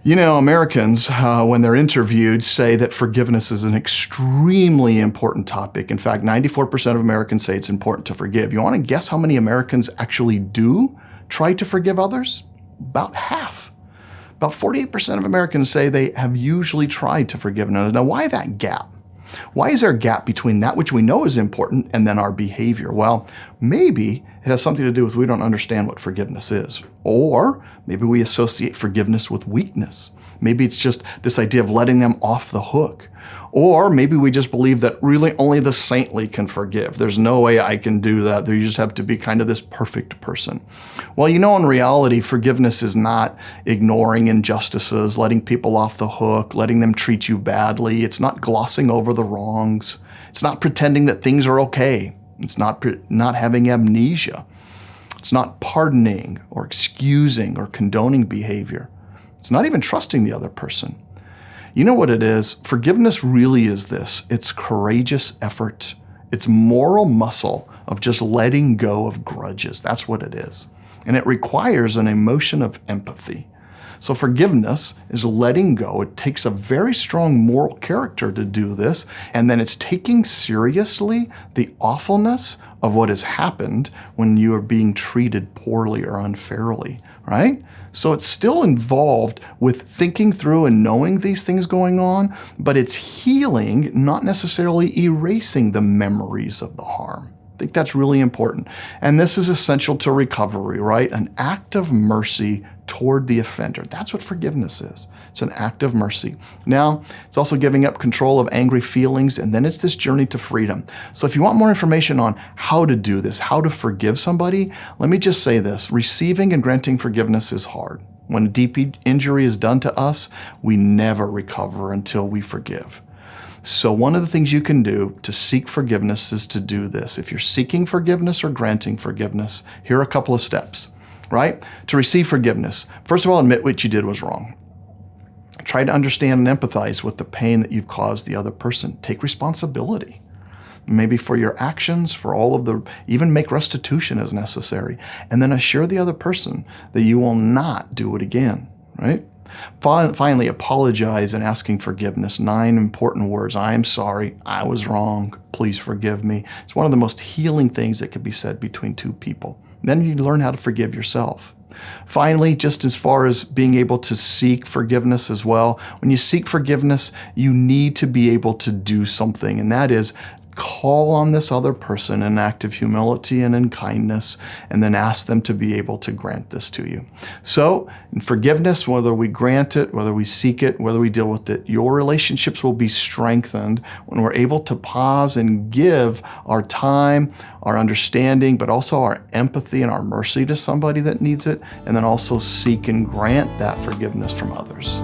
You know, Americans, when they're interviewed, say that forgiveness is an extremely important topic. In fact, 94% of Americans say it's important to forgive. You want to guess how many Americans actually do try to forgive others? About half. About 48% of Americans say they have usually tried to forgive others. Now, why that gap? Why is there a gap between that which we know is important and then our behavior? Well, maybe it has something to do with we don't understand what forgiveness is. Or maybe we associate forgiveness with weakness. Maybe it's just this idea of letting them off the hook. Or maybe we just believe that really only the saintly can forgive. There's no way I can do that. You just have to be kind of this perfect person. Well, you know, in reality, forgiveness is not ignoring injustices, letting people off the hook, letting them treat you badly. It's not glossing over the wrongs. It's not pretending that things are okay. It's not having amnesia. It's not pardoning or excusing or condoning behavior. It's not even trusting the other person. You know what it is? Forgiveness really is this. It's courageous effort. It's moral muscle of just letting go of grudges. That's what it is. And it requires an emotion of empathy. So forgiveness is letting go. It takes a very strong moral character to do this. And then it's taking seriously the awfulness of what has happened when you are being treated poorly or unfairly, right? So it's still involved with thinking through and knowing these things going on, but it's healing, not necessarily erasing the memories of the harm. I think that's really important. And this is essential to recovery, right? An act of mercy toward the offender. That's what forgiveness is. It's an act of mercy. Now, it's also giving up control of angry feelings, and then it's this journey to freedom. So if you want more information on how to do this, how to forgive somebody, let me just say this. Receiving and granting forgiveness is hard. When a deep injury is done to us, we never recover until we forgive. So one of the things you can do to seek forgiveness is to do this. If you're seeking forgiveness or granting forgiveness, here are a couple of steps, right? To receive forgiveness, first of all, admit what you did was wrong. Try to understand and empathize with the pain that you've caused the other person. Take responsibility, maybe for your actions, for all of even make restitution as necessary. And then assure the other person that you will not do it again, right? Finally, apologize and asking forgiveness. 9 important words. I am sorry. I was wrong. Please forgive me. It's one of the most healing things that could be said between two people. Then you learn how to forgive yourself. Finally, just as far as being able to seek forgiveness as well, when you seek forgiveness, you need to be able to do something, and that is call on this other person in an act of humility and in kindness, and then ask them to be able to grant this to you. So in forgiveness, whether we grant it, whether we seek it, whether we deal with it, your relationships will be strengthened when we're able to pause and give our time, our understanding, but also our empathy and our mercy to somebody that needs it, and then also seek and grant that forgiveness from others.